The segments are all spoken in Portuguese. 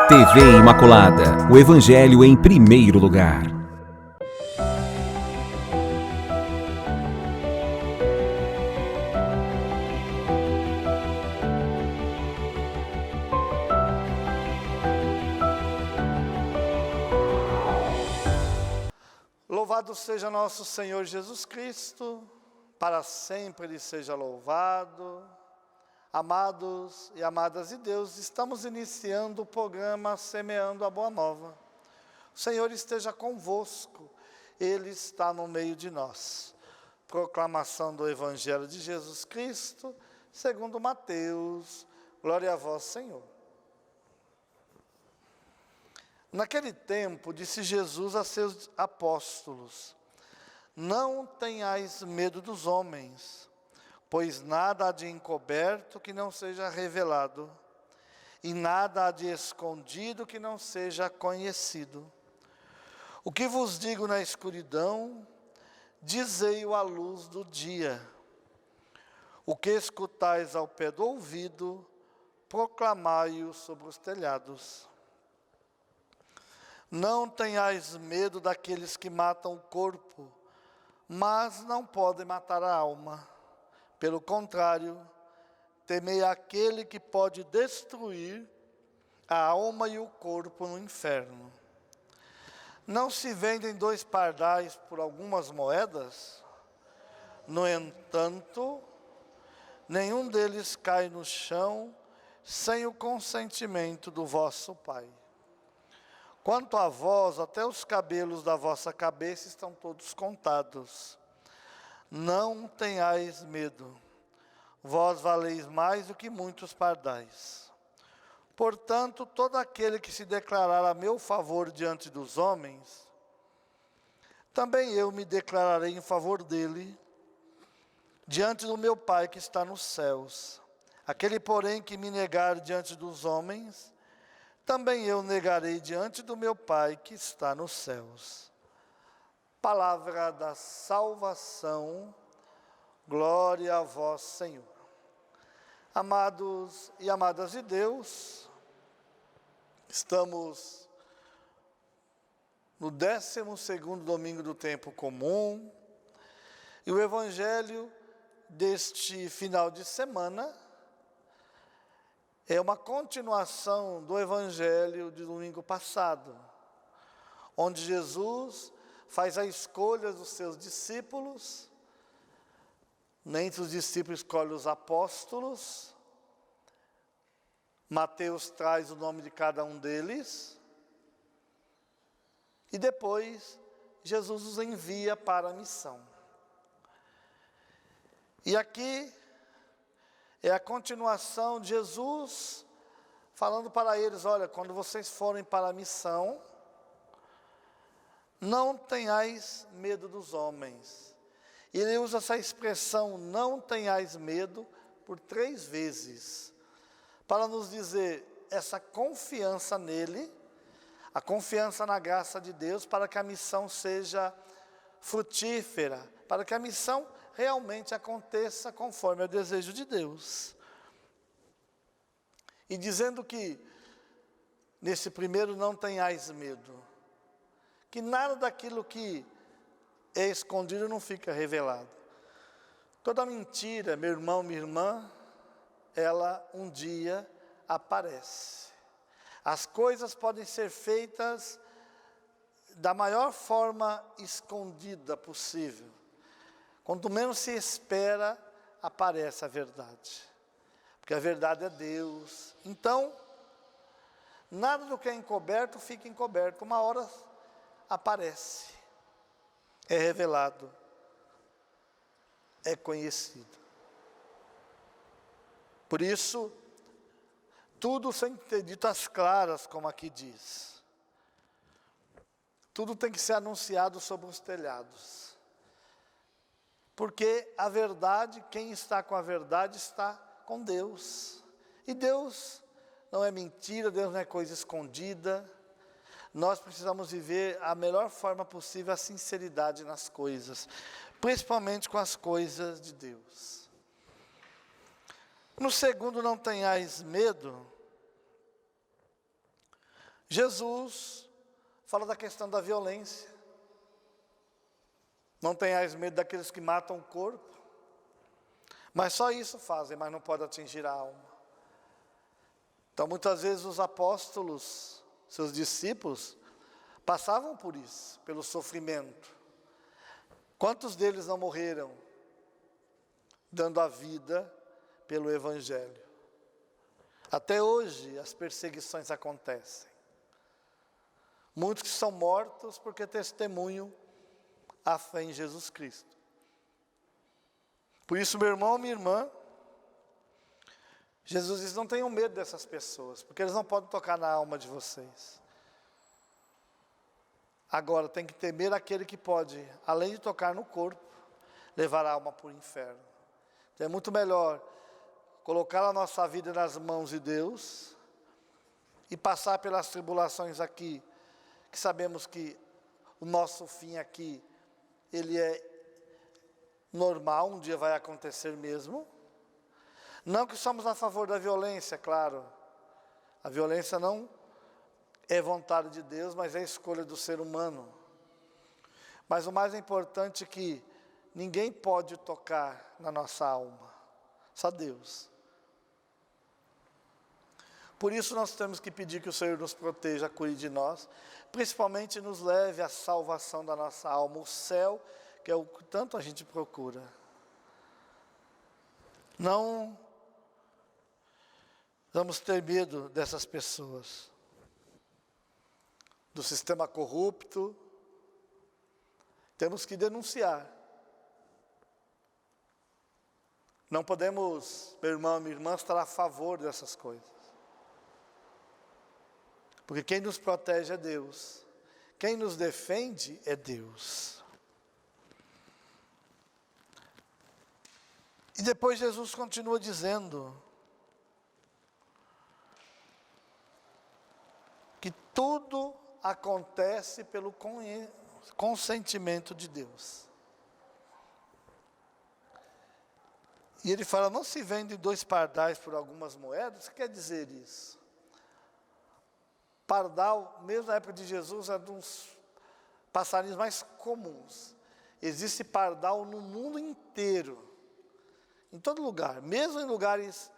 TV Imaculada, o Evangelho em primeiro lugar. Louvado seja nosso Senhor Jesus Cristo, para sempre Ele seja louvado. Amados e amadas de Deus, estamos iniciando o programa Semeando a Boa Nova. O Senhor esteja convosco, Ele está no meio de nós. Proclamação do Evangelho de Jesus Cristo, segundo Mateus. Glória a vós, Senhor. Naquele tempo, disse Jesus a seus apóstolos: não tenhais medo dos homens, pois nada há de encoberto que não seja revelado, e nada há de escondido que não seja conhecido. O que vos digo na escuridão, dizei-o à luz do dia. O que escutais ao pé do ouvido, proclamai-o sobre os telhados. Não tenhais medo daqueles que matam o corpo, mas não podem matar a alma. Pelo contrário, temei aquele que pode destruir a alma e o corpo no inferno. Não se vendem 2 pardais por algumas moedas? No entanto, nenhum deles cai no chão sem o consentimento do vosso Pai. Quanto a vós, até os cabelos da vossa cabeça estão todos contados. Não tenhais medo, vós valeis mais do que muitos pardais. Portanto, todo aquele que se declarar a meu favor diante dos homens, também eu me declararei em favor dele, diante do meu Pai que está nos céus. Aquele, porém, que me negar diante dos homens, também eu negarei diante do meu Pai que está nos céus. Palavra da salvação, glória a vós, Senhor. Amados e amadas de Deus, estamos no 12º domingo do tempo comum, e o Evangelho deste final de semana é uma continuação do Evangelho de domingo passado, onde Jesus faz a escolha dos seus discípulos. Entre os discípulos escolhe os apóstolos. Mateus traz o nome de cada um deles. E depois Jesus os envia para a missão. E aqui é a continuação de Jesus falando para eles: olha, quando vocês forem para a missão, não tenhais medo dos homens. E ele usa essa expressão, não tenhais medo, por 3 vezes, para nos dizer essa confiança nele, a confiança na graça de Deus, para que a missão seja frutífera, para que a missão realmente aconteça conforme o desejo de Deus. E dizendo que, nesse primeiro, não tenhais medo, que nada daquilo que é escondido não fica revelado. Toda mentira, meu irmão, minha irmã, ela um dia aparece. As coisas podem ser feitas da maior forma escondida possível. Quanto menos se espera, aparece a verdade. Porque a verdade é Deus. Então, nada do que é encoberto fica encoberto. Uma hora aparece, é revelado, é conhecido. Por isso, tudo sem ter dito às claras, como aqui diz. Tudo tem que ser anunciado sobre os telhados. Porque a verdade, quem está com a verdade está com Deus. E Deus não é mentira, Deus não é coisa escondida. Nós precisamos viver a melhor forma possível a sinceridade nas coisas, principalmente com as coisas de Deus. No segundo, não tenhais medo, Jesus fala da questão da violência. Não tenhais medo daqueles que matam o corpo. Mas só isso fazem, mas não pode atingir a alma. Então muitas vezes os apóstolos, seus discípulos, passavam por isso, pelo sofrimento. Quantos deles não morreram dando a vida pelo Evangelho? Até hoje as perseguições acontecem. Muitos que são mortos porque testemunham a fé em Jesus Cristo. Por isso, meu irmão, minha irmã, Jesus diz, não tenham medo dessas pessoas, porque eles não podem tocar na alma de vocês. Agora, tem que temer aquele que pode, além de tocar no corpo, levar a alma para o inferno. Então, é muito melhor colocar a nossa vida nas mãos de Deus e passar pelas tribulações aqui, que sabemos que o nosso fim aqui, ele é normal, um dia vai acontecer mesmo. Não que somos a favor da violência, claro. A violência não é vontade de Deus, mas é escolha do ser humano. Mas o mais importante é que ninguém pode tocar na nossa alma, só Deus. Por isso nós temos que pedir que o Senhor nos proteja, cuide de nós, principalmente nos leve à salvação da nossa alma, o céu, que é o que tanto a gente procura. Não vamos ter medo dessas pessoas, do sistema corrupto. Temos que denunciar. Não podemos, meu irmão, minha irmã, estar a favor dessas coisas. Porque quem nos protege é Deus. Quem nos defende é Deus. E depois Jesus continua dizendo que tudo acontece pelo consentimento de Deus. E ele fala, não se vende 2 pardais por algumas moedas? O que quer dizer isso? Pardal, mesmo na época de Jesus, era um dos passarinhos mais comuns. Existe pardal no mundo inteiro. Em todo lugar, mesmo em lugares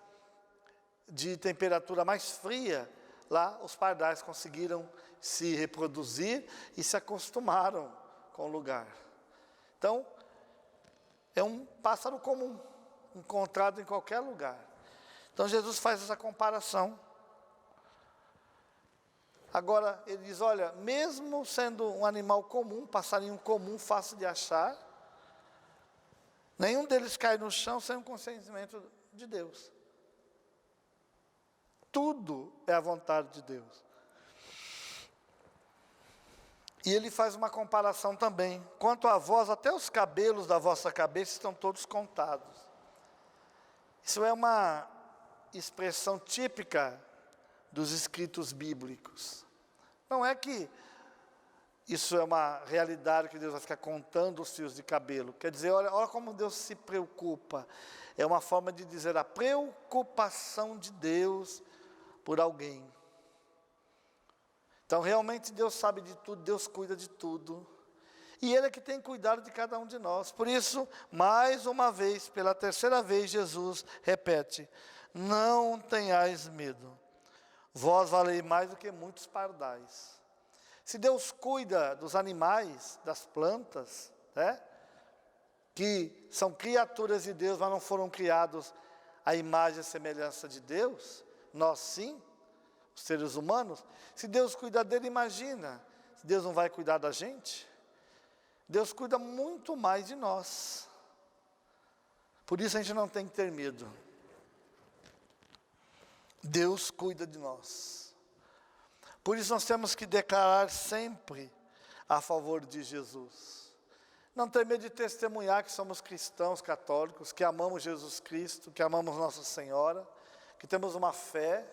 de temperatura mais fria, lá os pardais conseguiram se reproduzir e se acostumaram com o lugar. Então, é um pássaro comum, encontrado em qualquer lugar. Então Jesus faz essa comparação. Agora, ele diz, olha, mesmo sendo um animal comum, um passarinho comum, fácil de achar, nenhum deles cai no chão sem o consentimento de Deus. Tudo é a vontade de Deus. E ele faz uma comparação também. Quanto a vós, até os cabelos da vossa cabeça estão todos contados. Isso é uma expressão típica dos escritos bíblicos. Não é que isso é uma realidade que Deus vai ficar contando os fios de cabelo. Quer dizer, olha como Deus se preocupa. É uma forma de dizer a preocupação de Deus por alguém. Então, realmente, Deus sabe de tudo, Deus cuida de tudo. E Ele é que tem cuidado de cada um de nós. Por isso, mais uma vez, pela terceira vez, Jesus repete, não tenhais medo. Vós valeis mais do que muitos pardais. Se Deus cuida dos animais, das plantas, né, que são criaturas de Deus, mas não foram criados à imagem e semelhança de Deus, nós sim, os seres humanos, se Deus cuida dele, imagina, se Deus não vai cuidar da gente? Deus cuida muito mais de nós. Por isso a gente não tem que ter medo. Deus cuida de nós. Por isso nós temos que declarar sempre a favor de Jesus. Não ter medo de testemunhar que somos cristãos católicos, que amamos Jesus Cristo, que amamos Nossa Senhora, que temos uma fé.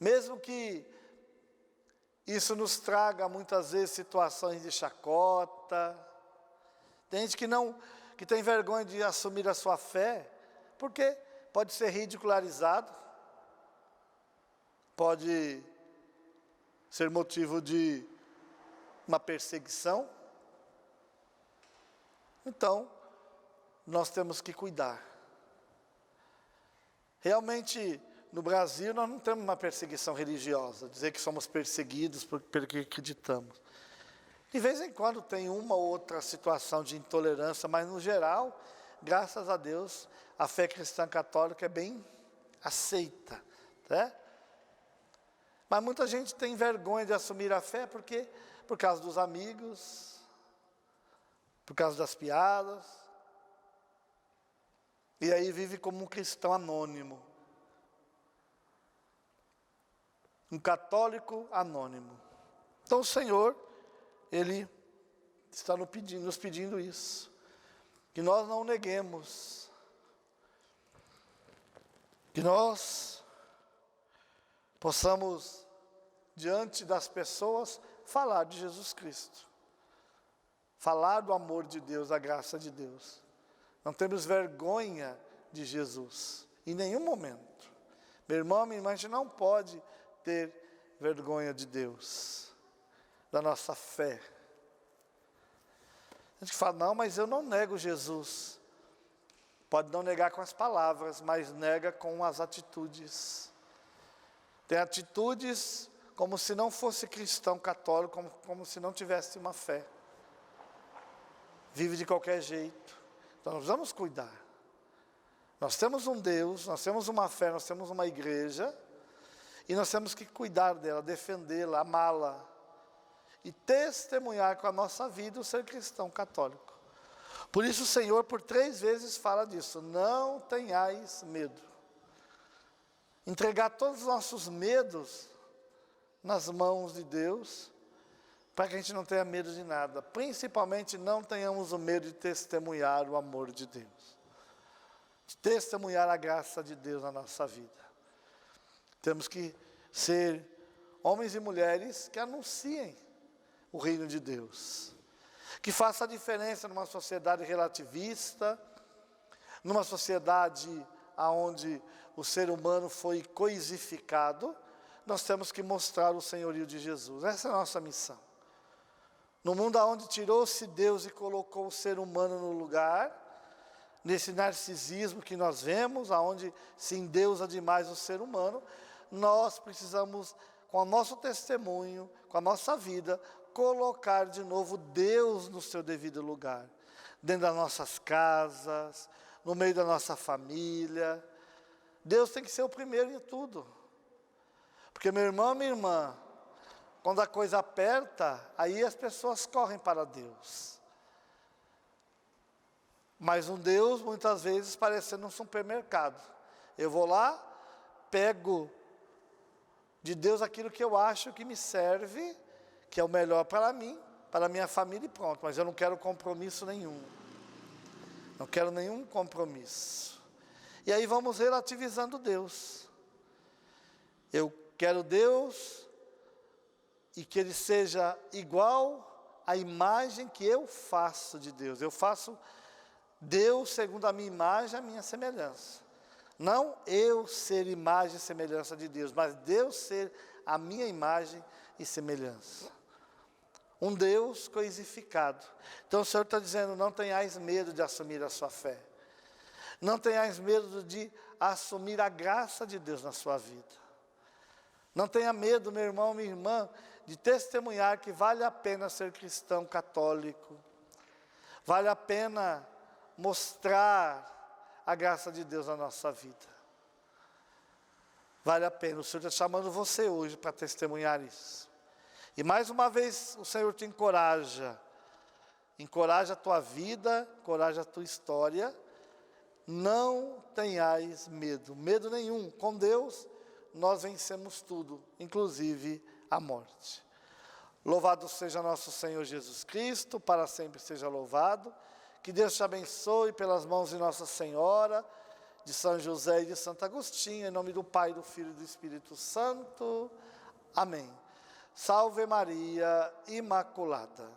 Mesmo que isso nos traga muitas vezes situações de chacota. Tem gente que tem vergonha de assumir a sua fé, porque pode ser ridicularizado, pode ser motivo de uma perseguição. Então, nós temos que cuidar. Realmente, no Brasil, nós não temos uma perseguição religiosa, dizer que somos perseguidos pelo que acreditamos. De vez em quando tem uma ou outra situação de intolerância, mas no geral, graças a Deus, a fé cristã católica é bem aceita, né? Mas muita gente tem vergonha de assumir a fé por causa dos amigos, por causa das piadas, e aí vive como um cristão anônimo, um católico anônimo. Então o Senhor, Ele está nos pedindo isso, que nós não neguemos, que nós possamos, diante das pessoas, falar de Jesus Cristo, falar do amor de Deus, da graça de Deus. Não temos vergonha de Jesus, em nenhum momento. Meu irmão, minha irmã, a gente não pode ter vergonha de Deus, da nossa fé. A gente fala, não, mas eu não nego Jesus. Pode não negar com as palavras, mas nega com as atitudes. Tem atitudes como se não fosse cristão católico, como se não tivesse uma fé. Vive de qualquer jeito. Então nós vamos cuidar. Nós temos um Deus, nós temos uma fé, nós temos uma igreja, e nós temos que cuidar dela, defendê-la, amá-la, e testemunhar com a nossa vida o ser cristão católico. Por isso o Senhor, por 3 vezes, fala disso: não tenhais medo. Entregar todos os nossos medos nas mãos de Deus, para que a gente não tenha medo de nada. Principalmente não tenhamos o medo de testemunhar o amor de Deus, de testemunhar a graça de Deus na nossa vida. Temos que ser homens e mulheres que anunciem o reino de Deus, que faça a diferença numa sociedade relativista, numa sociedade onde o ser humano foi coisificado. Nós temos que mostrar o senhorio de Jesus. Essa é a nossa missão. No mundo onde tirou-se Deus e colocou o ser humano no lugar, nesse narcisismo que nós vemos, onde se endeusa demais o ser humano, nós precisamos, com o nosso testemunho, com a nossa vida, colocar de novo Deus no seu devido lugar, dentro das nossas casas, no meio da nossa família. Deus tem que ser o primeiro em tudo. Porque, meu irmão, minha irmã, quando a coisa aperta, aí as pessoas correm para Deus. Mas um Deus, muitas vezes, parecendo um supermercado. Eu vou lá, pego de Deus aquilo que eu acho que me serve, que é o melhor para mim, para a minha família e pronto. Mas eu não quero compromisso nenhum. Não quero nenhum compromisso. E aí vamos relativizando Deus. Eu quero Deus e que Ele seja igual à imagem que eu faço de Deus. Eu faço Deus segundo a minha imagem, a minha semelhança. Não eu ser imagem e semelhança de Deus, mas Deus ser a minha imagem e semelhança. Um Deus coisificado. Então o Senhor está dizendo, não tenhais medo de assumir a sua fé. Não tenhais medo de assumir a graça de Deus na sua vida. Não tenha medo, meu irmão, minha irmã, de testemunhar que vale a pena ser cristão católico. Vale a pena mostrar a graça de Deus na nossa vida. Vale a pena. O Senhor está chamando você hoje para testemunhar isso. E mais uma vez o Senhor te encoraja. Encoraja a tua vida, encoraja a tua história. Não tenhais medo, medo nenhum. Com Deus nós vencemos tudo, inclusive a morte. Louvado seja nosso Senhor Jesus Cristo, para sempre seja louvado. Que Deus te abençoe pelas mãos de Nossa Senhora, de São José e de Santo Agostinho, em nome do Pai, do Filho e do Espírito Santo. Amém. Salve Maria Imaculada.